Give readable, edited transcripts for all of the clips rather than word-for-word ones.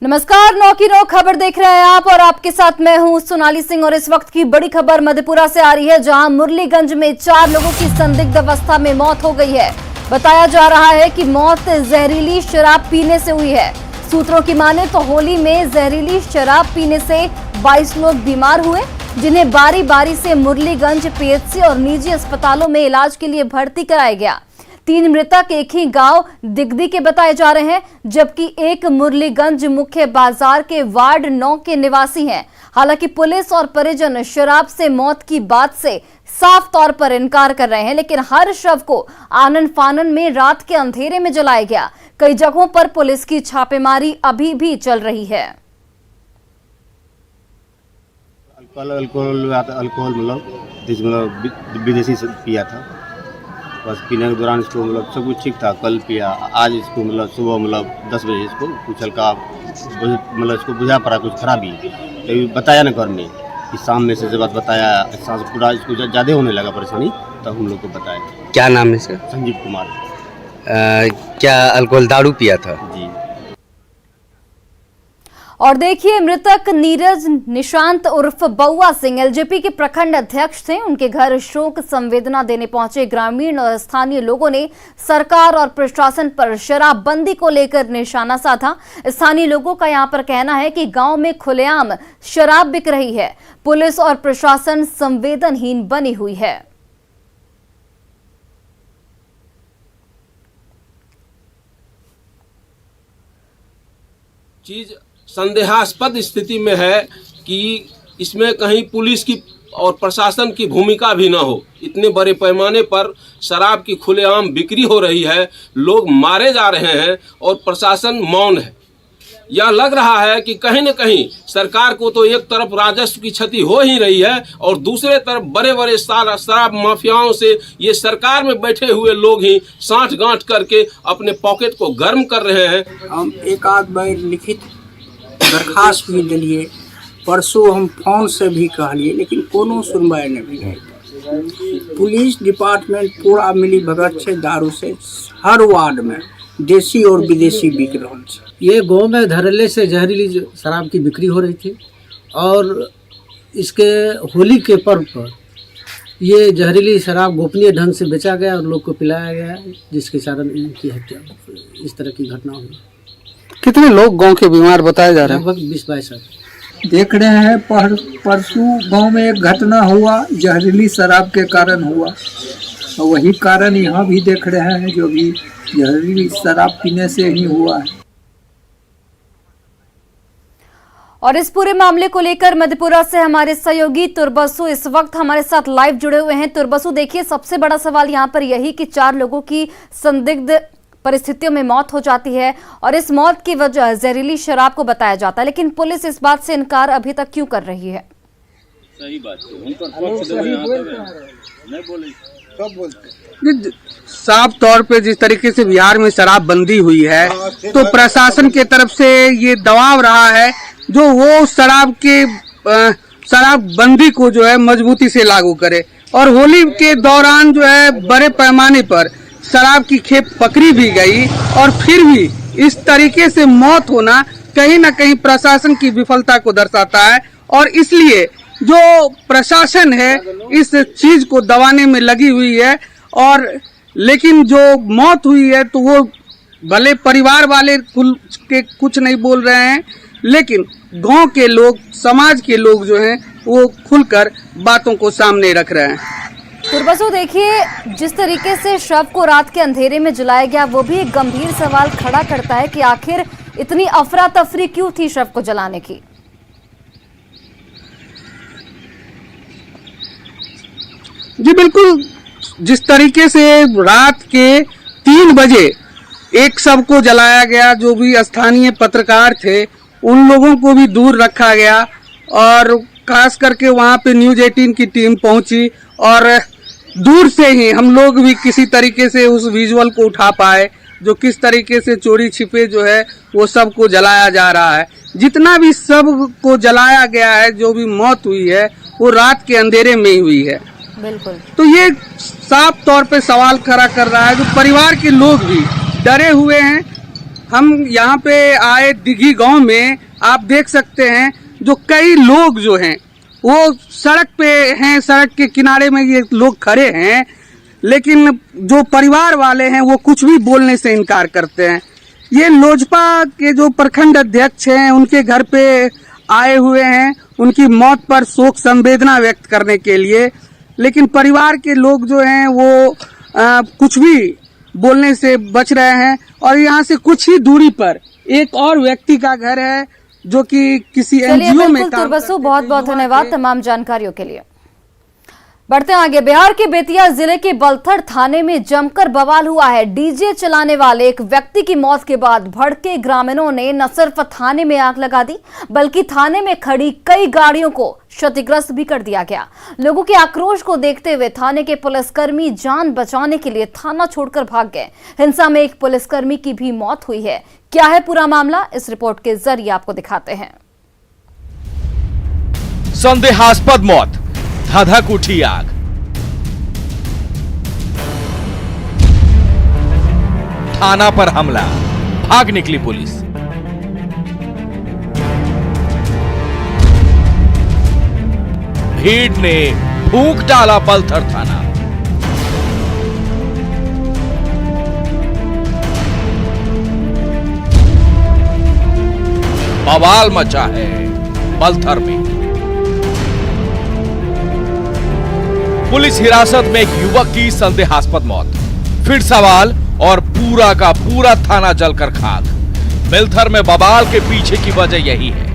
नमस्कार, 9 की 9 खबर देख रहे हैं आप और आपके साथ मैं हूं सोनाली सिंह। और इस वक्त की बड़ी खबर मधेपुरा से आ रही है, जहां मुरलीगंज में 4 लोगों की संदिग्ध अवस्था में मौत हो गई है। बताया जा रहा है कि मौत जहरीली शराब पीने से हुई है। सूत्रों की माने तो होली में जहरीली शराब पीने से 22 लोग बीमार हुए, जिन्हें बारी बारी से मुरलीगंज पीएचसी और निजी अस्पतालों में इलाज के लिए भर्ती कराया गया। 3 मृतक एक ही गांव दिगदी के बताए जा रहे हैं, जबकि एक मुरलीगंज मुख्य बाजार के वार्ड 9 के निवासी हैं। हालांकि पुलिस और परिजन शराब से मौत की बात से साफ तौर पर इनकार कर रहे हैं, लेकिन हर शव को आनन फानन में रात के अंधेरे में जलाया गया। कई जगहों पर पुलिस की छापेमारी अभी भी चल रही है। अल्कोहल मतलब विदेशी पिया था, बस पीने के दौरान इसको मतलब सब कुछ ठीक था। कल पिया, आज इसको मतलब सुबह मतलब 10 बजे इसको कुछ हल्का मतलब इसको बुझा पड़ा कुछ खराबी, तो बताया ना घर में कि शाम में से जब बात बताया, सांस पूरा इसको ज़्यादा होने लगा परेशानी, तब हम लोग को बताया। क्या नाम है सर? संजीव कुमार। क्या अल्कोहल दारू पिया था? जी। और देखिए, मृतक नीरज निशांत उर्फ बउआ सिंह एलजेपी के प्रखंड अध्यक्ष थे। उनके घर शोक संवेदना देने पहुंचे ग्रामीण और स्थानीय लोगों ने सरकार और प्रशासन पर शराबबंदी को लेकर निशाना साधा। स्थानीय लोगों का यहां पर कहना है कि गांव में खुलेआम शराब बिक रही है। पुलिस और प्रशासन संवेदनहीन बनी हुई है। चीज संदेहास्पद स्थिति में है कि इसमें कहीं पुलिस की और प्रशासन की भूमिका भी न हो। इतने बड़े पैमाने पर शराब की खुलेआम बिक्री हो रही है, लोग मारे जा रहे हैं और प्रशासन मौन है। यह लग रहा है कि कहीं न कहीं सरकार को तो एक तरफ राजस्व की क्षति हो ही रही है और दूसरे तरफ बड़े बड़े शराब माफियाओं से ये सरकार में बैठे हुए लोग ही साठ गांठ करके अपने पॉकेट को गर्म कर रहे हैं। हम एक आध बार लिखित दरखास्त भी दिलिए, परसों हम फोन से भी कहलिए, लेकिन कोनो सुनवाई नहीं है। पुलिस डिपार्टमेंट पूरा मिली भगत से दारू से हर वार्ड में देसी और विदेशी बिक रहा है। ये गाँव में धड़ल्ले से जहरीली शराब की बिक्री हो रही थी और इसके होली के पर्व पर ये जहरीली शराब गोपनीय ढंग से बेचा गया और लोग को पिलाया गया, जिसके कारण इनकी हत्या, इस तरह की घटना हुई। कितने लोग गांव के बीमार बताए जा रहे हैं? लगभग 20-22 आदमी। देख रहे हैं परसों गांव में एक घटना हुआ, जहरीली शराब के कारण हुआ, और वही कारण यहाँ भी देख रहे हैं, जो भी जहरीली शराब पीने से ही हुआ है। और इस पूरे मामले को लेकर मधेपुरा से हमारे सहयोगी तुरबसु इस वक्त हमारे साथ लाइव जुड़े हुए हैं। तुरबसु, देखिए, सबसे बड़ा सवाल यहाँ पर यही कि 4 लोगों की संदिग्ध परिस्थितियों में मौत हो जाती है और इस मौत की वजह जहरीली शराब को बताया जाता है, लेकिन पुलिस इस बात से इनकार अभी तक क्यों कर रही है? सही बात साफ तौर पे जिस तरीके से बिहार में शराब बंदी हुई है, तो प्रशासन के तरफ से ये दबाव रहा है जो वो शराब बंदी को जो है मजबूती से लागू करे। और होली के दौरान जो है बड़े पैमाने पर शराब की खेप पकड़ी भी गई और फिर भी इस तरीके से मौत होना कहीं न कहीं प्रशासन की विफलता को दर्शाता है। और इसलिए जो प्रशासन है इस चीज को दबाने में लगी हुई है। और लेकिन जो मौत हुई है तो वो भले परिवार वाले कुछ नहीं बोल रहे हैं, लेकिन गांव के लोग, समाज के लोग जो हैं वो खुलकर बातों को सामने रख रहे हैं। तुरबसु, देखिए, जिस तरीके से शव को रात के अंधेरे में जलाया गया, वो भी एक गंभीर सवाल खड़ा करता है कि आखिर इतनी अफरा तफरी क्यों थी शव को जलाने की? जी बिल्कुल, जिस तरीके से रात के 3 बजे एक शव को जलाया गया, जो भी स्थानीय पत्रकार थे उन लोगों को भी दूर रखा गया और खास करके वहां पे न्यूज़ 18 की टीम पहुंची और दूर से ही हम लोग भी किसी तरीके से उस विजुअल को उठा पाए, जो किस तरीके से चोरी छिपे जो है वो सब को जलाया जा रहा है। जितना भी सब को जलाया गया है, जो भी मौत हुई है वो रात के अंधेरे में ही हुई है। बिल्कुल। तो ये साफ तौर पे सवाल खड़ा कर रहा है, जो परिवार के लोग भी डरे हुए हैं हम यहाँ पे आए दिघी गांव में, आप देख सकते हैं जो कई लोग जो हैं वो सड़क पे हैं, सड़क के किनारे में ये लोग खड़े हैं, लेकिन जो परिवार वाले हैं वो कुछ भी बोलने से इनकार करते हैं। ये लोजपा के जो प्रखंड अध्यक्ष हैं उनके घर पे आए हुए हैं उनकी मौत पर शोक संवेदना व्यक्त करने के लिए, लेकिन परिवार के लोग जो हैं वो कुछ भी बोलने से बच रहे हैं। और यहाँ से कुछ ही दूरी पर एक और व्यक्ति का घर है जो कि किसी एनजीओ में काम करते हैं। बहुत बहुत धन्यवाद तमाम जानकारियों के लिए। बढ़ते आगे, बिहार के बेतिया जिले के बलथर थाने में जमकर बवाल हुआ है। डीजे चलाने वाले एक व्यक्ति की मौत के बाद भड़के ग्रामीणों ने न सिर्फ थाने में आग लगा दी, बल्कि थाने में खड़ी कई गाड़ियों को क्षतिग्रस्त भी कर दिया गया। लोगों के आक्रोश को देखते हुए थाने के पुलिसकर्मी जान बचाने के लिए थाना छोड़कर भाग गए। हिंसा में एक पुलिसकर्मी की भी मौत हुई है। क्या है पूरा मामला, इस रिपोर्ट के जरिए आपको दिखाते हैं। संदेहास्पद मौत, धधक उठी आग। थाना पर हमला, भाग निकली पुलिस। भीड़ ने फूंक डाला बलथर थाना। बवाल मचा है बलथर में। पुलिस हिरासत में एक युवक की संदेहास्पद मौत, फिर सवाल और पूरा का पूरा थाना जलकर खाक। बेलथर में बवाल के पीछे की वजह यही है।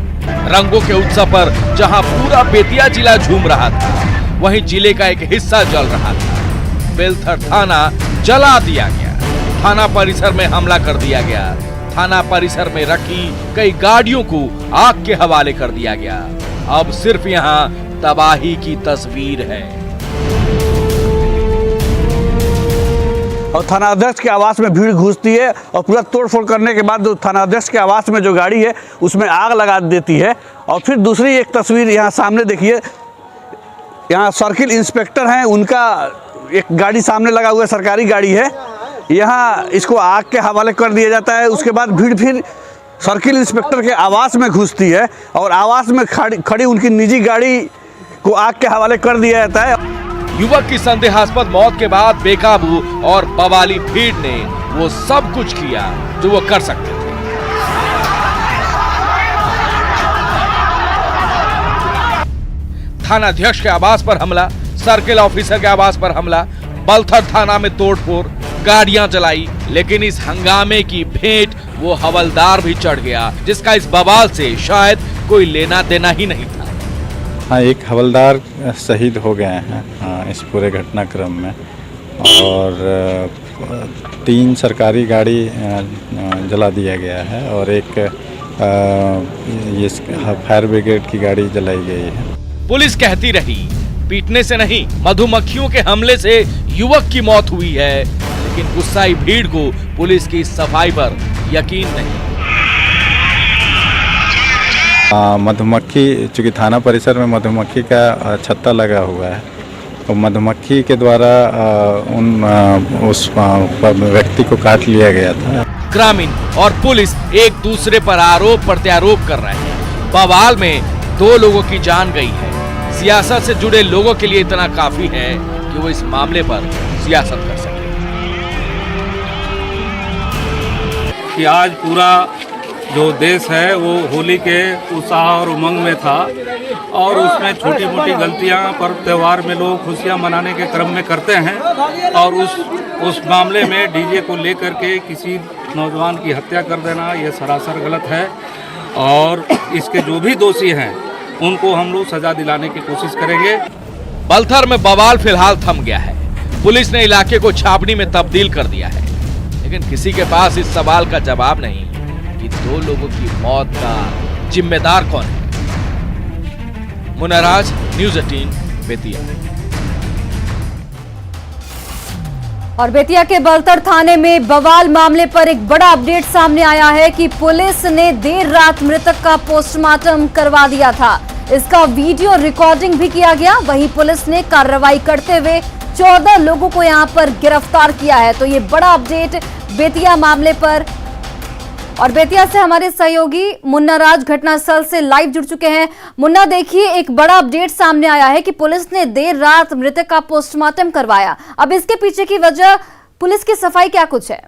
रंगों के उत्सव पर जहां पूरा बेतिया जिला झूम रहा था, वहीं जिले का एक हिस्सा जल रहा था। बेलथर थाना जला दिया गया, थाना परिसर में हमला कर दिया गया, थाना परिसर में रखी कई गाड़ियों को आग के हवाले कर दिया गया। अब सिर्फ यहां तबाही की तस्वीर है। और थानाध्यक्ष के आवास में भीड़ घुसती है और पूरा तोड़फोड़ करने के बाद जो थानाध्यक्ष के आवास में जो गाड़ी है उसमें आग लगा देती है। और फिर दूसरी एक तस्वीर यहाँ सामने देखिए, यहाँ सर्किल इंस्पेक्टर हैं, उनका एक गाड़ी सामने लगा हुआ सरकारी गाड़ी है, यहाँ इसको आग के हवाले कर दिया जाता है। उसके बाद भीड़ फिर सर्किल इंस्पेक्टर के आवास में घुसती है और आवास में खड़ी उनकी निजी गाड़ी को आग के हवाले कर दिया जाता है। युवक की संदेहास्पद मौत के बाद बेकाबू और बवाली भीड़ ने वो सब कुछ किया जो वो कर सकते थे। थानाध्यक्ष के आवास पर हमला, सर्किल ऑफिसर के आवास पर हमला, बलथर थाना में तोड़फोड़, गाड़ियां जलाई। लेकिन इस हंगामे की भेंट वो हवलदार भी चढ़ गया, जिसका इस बवाल से शायद कोई लेना देना ही नहीं था। हाँ, एक हवलदार शहीद हो गए हैं इस पूरे घटनाक्रम में, और 3 सरकारी गाड़ी जला दिया गया है और एक ये फायर ब्रिगेड की गाड़ी जलाई गई है। पुलिस कहती रही पीटने से नहीं, मधुमक्खियों के हमले से युवक की मौत हुई है, लेकिन गुस्साई भीड़ को पुलिस की सफाई पर यकीन नहीं। मधुमक्खी, चूँकि थाना परिसर में मधुमक्खी का छत्ता लगा हुआ है, तो मधुमक्खी के द्वारा उस व्यक्ति को काट लिया गया था। ग्रामीण और पुलिस एक दूसरे पर आरोप प्रत्यारोप कर रहे हैं। बवाल में 2 लोगों की जान गई है। सियासत से जुड़े लोगों के लिए इतना काफी है कि वो इस मामले पर सियासत कर सके। कि आज पूरा जो देश है वो होली के उत्साह और उमंग में था, और उसमें छोटी मोटी गलतियां पर्व त्यौहार में लोग खुशियां मनाने के क्रम में करते हैं, और उस मामले में डीजे को लेकर के किसी नौजवान की हत्या कर देना ये सरासर गलत है। और इसके जो भी दोषी हैं उनको हम लोग सजा दिलाने की कोशिश करेंगे। बलथर में बवाल फिलहाल थम गया है। पुलिस ने इलाके को छावनी में तब्दील कर दिया है, लेकिन किसी के पास इस सवाल का जवाब नहीं कि 2 लोगों की मौत का जिम्मेदार कौन है। मुनाराज, न्यूज़ 18 बेतिया। और बेतिया के बलथर थाने में बवाल मामले पर एक बड़ा अपडेट सामने आया है कि पुलिस ने देर रात मृतक का पोस्टमार्टम करवा दिया था। इसका वीडियो रिकॉर्डिंग भी किया गया। वहीं पुलिस ने कार्रवाई करते हुए 14 लोगों को यहां पर गिरफ्तार किया है। तो ये बड़ा अपडेट बेतिया मामले पर और बेतिया से हमारे सहयोगी मुन्ना राज घटनास्थल से लाइव जुड़ चुके हैं। मुन्ना, देखिए एक बड़ा अपडेट सामने आया है कि पुलिस ने देर रात मृतक का पोस्टमार्टम करवाया। अब इसके पीछे की वजह, पुलिस की सफाई क्या कुछ है?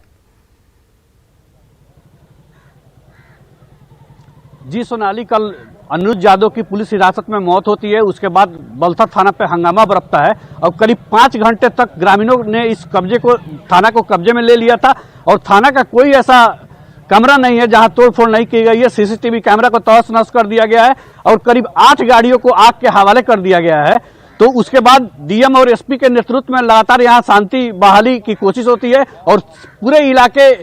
जी सोनाली, कल अनुज यादव की पुलिस हिरासत में मौत होती है। उसके बाद बलथर थाना पे हंगामा बरपता है और करीब 5 घंटे तक ग्रामीणों ने इस थाना को कब्जे में ले लिया था और थाना का कोई ऐसा कमरा नहीं है जहां तोड़फोड़ नहीं की गई है। सीसीटीवी कैमरा को तहस नहस कर दिया गया है और करीब 8 गाड़ियों को आग के हवाले कर दिया गया है। तो उसके बाद डीएम और एसपी के नेतृत्व में लगातार यहां शांति बहाली की कोशिश होती है और पूरे इलाके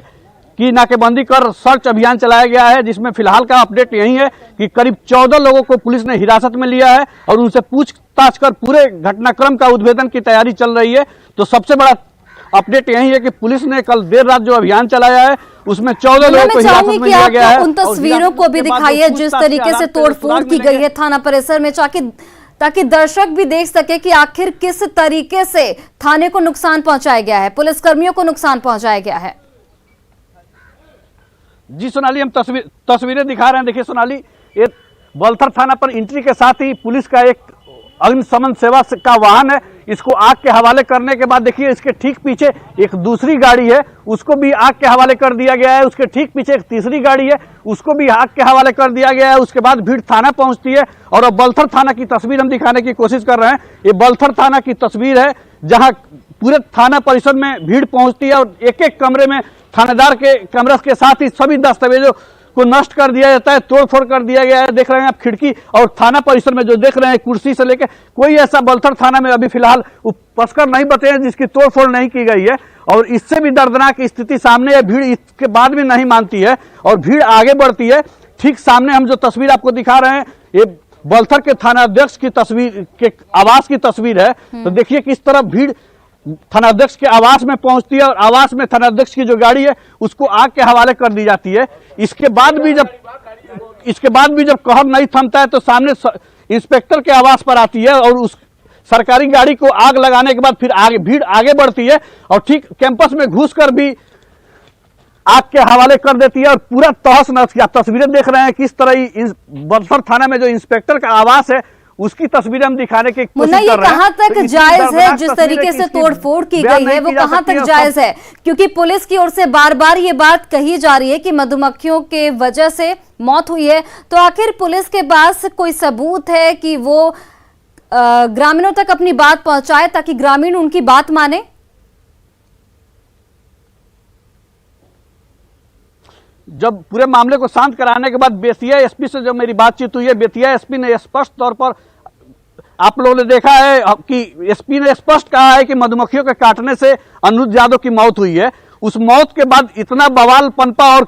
की नाकेबंदी कर सर्च अभियान चलाया गया है, जिसमें फिलहाल का अपडेट यही है कि करीब 14 लोगों को पुलिस ने हिरासत में लिया है और उनसे पूछताछ कर पूरे घटनाक्रम का उद्भेदन की तैयारी चल रही है। तो सबसे बड़ा अपडेट यही है कि पुलिस ने कल देर रात जो अभियान चलाया है उसमें 14 लोगों को हिरासत में लिया गया है। उन तस्वीरों को भी दिखाइए जिस तरीके से तोड़फोड़ की गई है थाना परिसर में, ताकि दर्शक भी देख सके कि आखिर किस तरीके से थाने को नुकसान पहुंचाया गया है, पुलिसकर्मियों को नुकसान पहुंचाया गया है। जी सोनाली, हम तस्वीरें दिखा रहे हैं। देखिए सोनाली, ये बलथर थाना पर एंट्री के साथ ही पुलिस का एक अग्निशमन सेवा का वाहन है, इसको आग के हवाले करने के बाद देखिए इसके ठीक पीछे एक दूसरी गाड़ी है, उसको भी आग के हवाले कर दिया गया है। उसके ठीक पीछे एक तीसरी गाड़ी है, उसको भी आग के हवाले कर दिया गया है। उसके बाद भीड़ थाना पहुंचती है और अब बलथर थाना की तस्वीर हम दिखाने की कोशिश कर रहे हैं। ये बलथर थाना की तस्वीर है जहां पूरे थाना परिसर में भीड़ पहुंचती है और एक एक कमरे में थानेदार के कमरे के साथ ही सभी दस्तावेजों को नष्ट कर दिया जाता है, तोड़फोड़ कर दिया गया है। देख रहे हैं आप खिड़की और थाना परिसर में जो देख रहे हैं कुर्सी से लेकर कोई ऐसा बलथर थाना में अभी फिलहाल उपस्कर नहीं बचे हैं जिसकी तोड़फोड़ नहीं की गई है और इससे भी दर्दनाक स्थिति सामने है। भीड़ इसके बाद भी नहीं मानती है और भीड़ आगे बढ़ती है। ठीक सामने हम जो तस्वीर आपको दिखा रहे हैं ये बलथर के थानाध्यक्ष की तस्वीर के आवास की तस्वीर है। तो देखिए किस तरह भीड़ थानाध्यक्ष के आवास में पहुंचती है और आवास में थानाध्यक्ष की जो गाड़ी है उसको आग के हवाले कर दी जाती है। इसके बाद भी जब कहर नहीं थमता है तो सामने इंस्पेक्टर के आवास पर आती है और उस सरकारी गाड़ी को आग लगाने के बाद फिर भीड़ आगे बढ़ती है और ठीक कैंपस में घुसकर भी आग के हवाले कर देती है और पूरा तहस नहस किया। तस्वीरें देख रहे हैं किस तरह बलथर थाना में जो इंस्पेक्टर का आवास है उसकी तस्वीरें हम दिखाने की कोशिश कर रहे हैं। कहां तक जायज है जिस तरीके से तोड़फोड़ की गई है, वो कहां तक जायज है? क्योंकि पुलिस की ओर से बार बार ये बात कही जा रही है कि मधुमक्खियों के वजह से मौत हुई है। तो आखिर पुलिस के पास कोई सबूत है कि वो ग्रामीणों तक अपनी बात पहुंचाए ताकि ग्रामीण उनकी बात माने? जब पूरे मामले को शांत कराने के बाद बेतिया एसपी से जब मेरी बातचीत हुई है, बेतिया एसपी ने स्पष्ट तौर पर, आप लोगों ने देखा है कि एसपी ने स्पष्ट कहा है कि मधुमक्खियों के काटने से अनुज यादव की मौत हुई है। उस मौत के बाद इतना बवाल पनपा और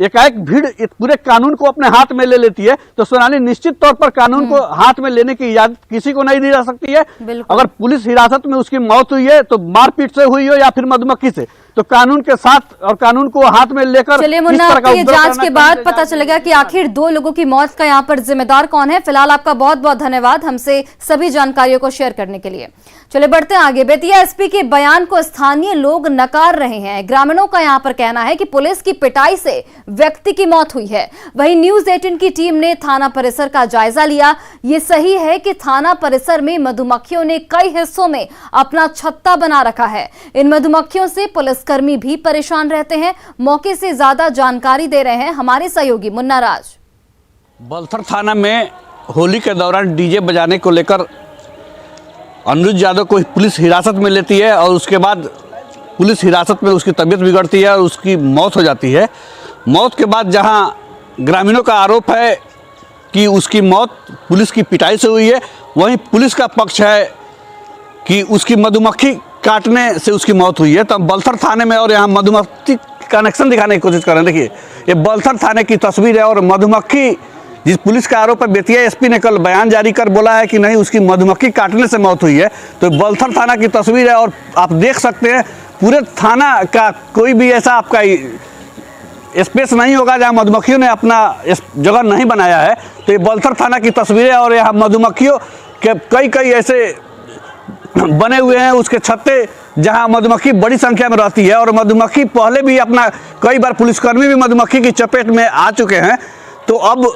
एकाएक भीड़ पूरे कानून को अपने हाथ में ले लेती है। तो सोनाली, निश्चित तौर पर कानून को हाथ में लेने की इजाजत किसी को नहीं दी जा सकती है। अगर पुलिस हिरासत में उसकी मौत हुई है तो मारपीट से हुई हो या फिर मधुमक्खी से, तो कानून के साथ और कानून को हाथ में लेकर चलिए मुन्ना, आपकी जांच के बाद पता चलेगा कि आखिर 2 लोगों की मौत का यहाँ पर जिम्मेदार कौन है। फिलहाल आपका बहुत बहुत धन्यवाद हमसे सभी जानकारियों को शेयर करने के लिए। चलिए बढ़ते हैं आगे। बेतिया एसपी के बयान को स्थानीय लोग नकार रहे हैं। ग्रामीणों का यहाँ पर कहना है कि पुलिस की पिटाई से व्यक्ति की मौत हुई है। वहीं न्यूज 18 की टीम ने थाना परिसर का जायजा लिया। ये सही है कि थाना परिसर में मधुमक्खियों ने कई हिस्सों में अपना छत्ता बना रखा है। इन मधुमक्खियों से पुलिसकर्मी भी परेशान रहते हैं। मौके से ज्यादा जानकारी दे रहे हैं हमारे सहयोगी मुन्ना राज। बलथर थाना में होली के दौरान डीजे बजाने को लेकर अनुज यादव को पुलिस हिरासत में लेती है और उसके बाद पुलिस हिरासत में उसकी तबीयत बिगड़ती है और उसकी मौत हो जाती है। मौत के बाद जहां ग्रामीणों का आरोप है कि उसकी मौत पुलिस की पिटाई से हुई है, वहीं पुलिस का पक्ष है कि उसकी मधुमक्खी काटने से उसकी मौत हुई है। तो हम बलथर थाने में और यहाँ मधुमक्खी कनेक्शन दिखाने की कोशिश कर रहे हैं। देखिए ये बलथर थाने की तस्वीर है और मधुमक्खी जिस पुलिस का आरोप है, बेतिया एसपी ने कल बयान जारी कर बोला है कि नहीं उसकी मधुमक्खी काटने से मौत हुई है। तो बलथर थाना की तस्वीर है और आप देख सकते हैं पूरे थाना का कोई भी ऐसा आपका स्पेस नहीं होगा जहां मधुमक्खियों ने अपना जगह नहीं बनाया है। तो ये बलथर थाना की तस्वीरें और यहाँ मधुमक्खियों के कई ऐसे बने हुए हैं, उसके छत्ते जहां मधुमक्खी बड़ी संख्या में रहती है और मधुमक्खी पहले भी अपना कई बार पुलिसकर्मी भी मधुमक्खी की चपेट में आ चुके हैं। तो अब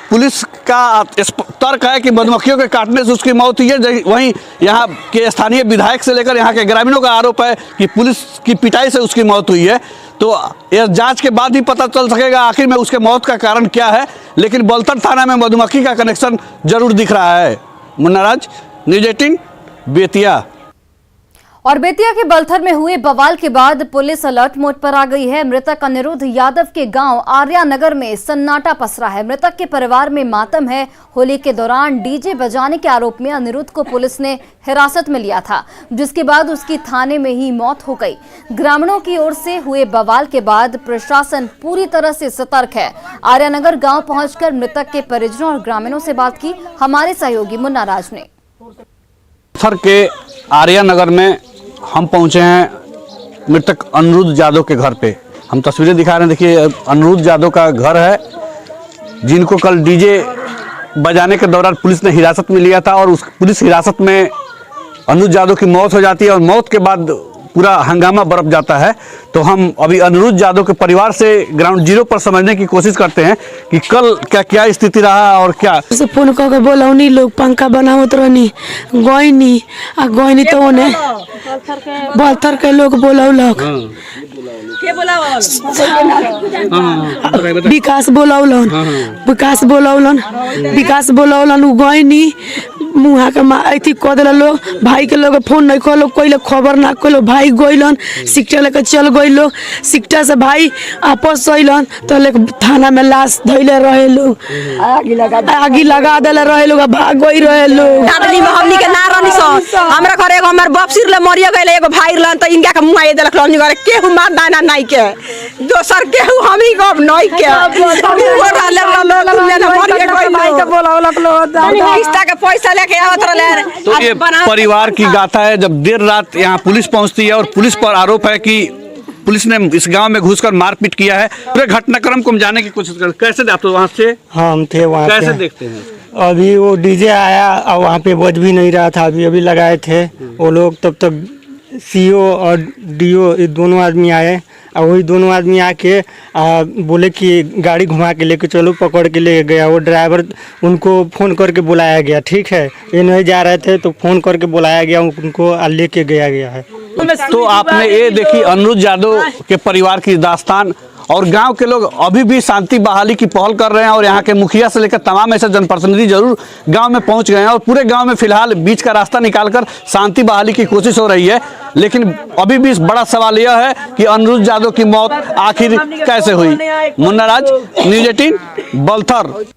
पुलिस का तर्क है कि मधुमक्खियों के काटने से उसकी मौत हुई है। वहीं यहाँ के स्थानीय विधायक से लेकर यहाँ के ग्रामीणों का आरोप है कि पुलिस की पिटाई से उसकी मौत हुई है। तो यह जांच के बाद ही पता चल सकेगा आखिर में उसके मौत का कारण क्या है, लेकिन बलथर थाना में मधुमक्खी का कनेक्शन जरूर दिख रहा है। मुन्ना राज, न्यूज़ 18, बेतिया। और बेतिया के बलथर में हुए बवाल के बाद पुलिस अलर्ट मोड पर आ गई है। मृतक अनिरुद्ध यादव के गांव आर्या नगर में सन्नाटा पसरा है। मृतक के परिवार में मातम है। होली के दौरान डीजे बजाने के आरोप में अनिरुद्ध को पुलिस ने हिरासत में लिया था, जिसके बाद उसकी थाने में ही मौत हो गई। ग्रामीणों की ओर से हुए बवाल के बाद प्रशासन पूरी तरह से सतर्क है। आर्या नगर गाँव पहुंचकर मृतक के परिजनों और ग्रामीणों से बात की हमारे सहयोगी मुन्ना राज ने। बलथर के आर्या नगर में हम पहुंचे हैं मृतक अनिरुद्ध यादव के घर पे। हम तस्वीरें दिखा रहे हैं, देखिए अनिरुद्ध यादव का घर है, जिनको कल डीजे बजाने के दौरान पुलिस ने हिरासत में लिया था और उस पुलिस हिरासत में अनिरुद्ध यादव की मौत हो जाती है और मौत के बाद पूरा हंगामा बरप जाता है। तो हम अभी अनिरुद्ध यादव के परिवार से ग्राउंड जीरो पर समझने की कोशिश करते हैं कि कल क्या स्थिति रहा और क्या। फोन करके बोलौनी, लोग पंखा बनावत रहनी, गोइनी तो उन्हें बलथर के लोग बोलौलक, विकास बोलौलन उ गोइनी मुहा के अथी कह दिल लोग। भाई के लोग फोन नहीं कलो, कोई खबर ना कलो। भाई गइलन सिक्टा लेके चल गई लोग, सिक्टा से भाई आपस अइलन तो लेके थाना में लाश धइले रहे लोग, आगी लगा देले रहे लोग, भाग गई रहे लोग। हमनी के ना रहनी सो हमरा घरे एगो हमर बाप सिर ले मरिया गइले, एगो भाई रहन त इनका के मुआए देलक रहनी घरे केहू मार दाना नहीं के, दोसर केहू हमही गब नहीं के वो रहले लोग ले मरिया गइले भाई के बोलावलक लोग किस्ता के पैसा लेके आवत रहले। तो ये परिवार की गाथा है। जब देर रात यहाँ पुलिस पहुँचती है और पुलिस पर आरोप है कि पुलिस ने इस गांव में घुसकर मारपीट किया है। पूरे घटनाक्रम को हम जानने की कोशिश कर, कैसे आप तो वहाँ से? हम थे वहाँ, कैसे देखते हैं? अभी वो डीजे आया और वहाँ पे बज भी नहीं रहा था, अभी लगाए थे वो लोग। तब तक सीओ और डीओ दोनों आदमी आए और वही दोनों आदमी आके बोले कि गाड़ी घुमा के लेके चलो, पकड़ के ले गया। वो ड्राइवर उनको फ़ोन करके बुलाया गया, ठीक है, ये नहीं जा रहे थे तो फ़ोन करके बुलाया गया, उनको लेके गया है। तो आपने ये देखी अनिरुद्ध यादव के परिवार की दास्तान, और गांव के लोग अभी भी शांति बहाली की पहल कर रहे हैं और यहाँ के मुखिया से लेकर तमाम ऐसे जनप्रतिनिधि जरूर गांव में पहुंच गए हैं और पूरे गांव में फिलहाल बीच का रास्ता निकालकर शांति बहाली की कोशिश हो रही है। लेकिन अभी भी बड़ा सवाल यह है कि अनिरुद्ध यादव की मौत आखिर कैसे हुई। मुन्ना राज, न्यूज़ 18, बलथर।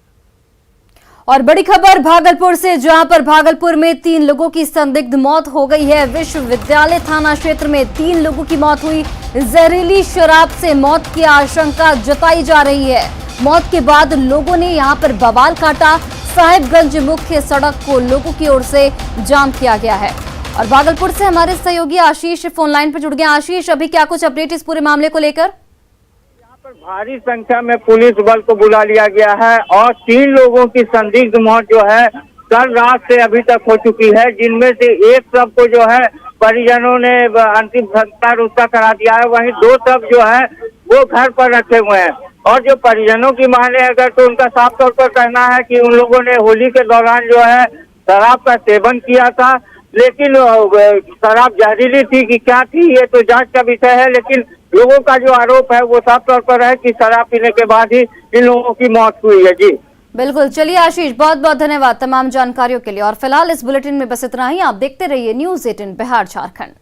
और बड़ी खबर भागलपुर से, जहां पर भागलपुर में 3 लोगों की संदिग्ध मौत हो गई है। विश्वविद्यालय थाना क्षेत्र में 3 लोगों की मौत हुई। जहरीली शराब से मौत की आशंका जताई जा रही है। मौत के बाद लोगों ने यहां पर बवाल काटा। साहिबगंज मुख्य सड़क को लोगों की ओर से जाम किया गया है। और भागलपुर से हमारे सहयोगी आशीष फोन लाइन पर जुड़ गए। आशीष, अभी क्या कुछ अपडेट इस पूरे मामले को लेकर? भारी संख्या में पुलिस बल को बुला लिया गया है और 3 लोगों की संदिग्ध मौत जो है कल रात से अभी तक हो चुकी है, जिनमें से एक शव को जो है परिजनों ने अंतिम संस्कार उसका करा दिया है, वहीं 2 शव जो है वो घर पर रखे हुए हैं। और जो परिजनों की माने अगर तो उनका साफ तौर पर कहना है कि उन लोगों ने होली के दौरान जो है शराब का सेवन किया था, लेकिन शराब जहरीली थी कि क्या थी ये तो जांच का विषय है। लेकिन लोगों का जो आरोप है वो साफ तौर पर है कि शराब पीने के बाद ही इन लोगों की मौत हुई है। जी बिल्कुल, चलिए आशीष, बहुत बहुत धन्यवाद तमाम जानकारियों के लिए। और फिलहाल इस बुलेटिन में बस इतना ही। आप देखते रहिए न्यूज़ 18 बिहार झारखंड।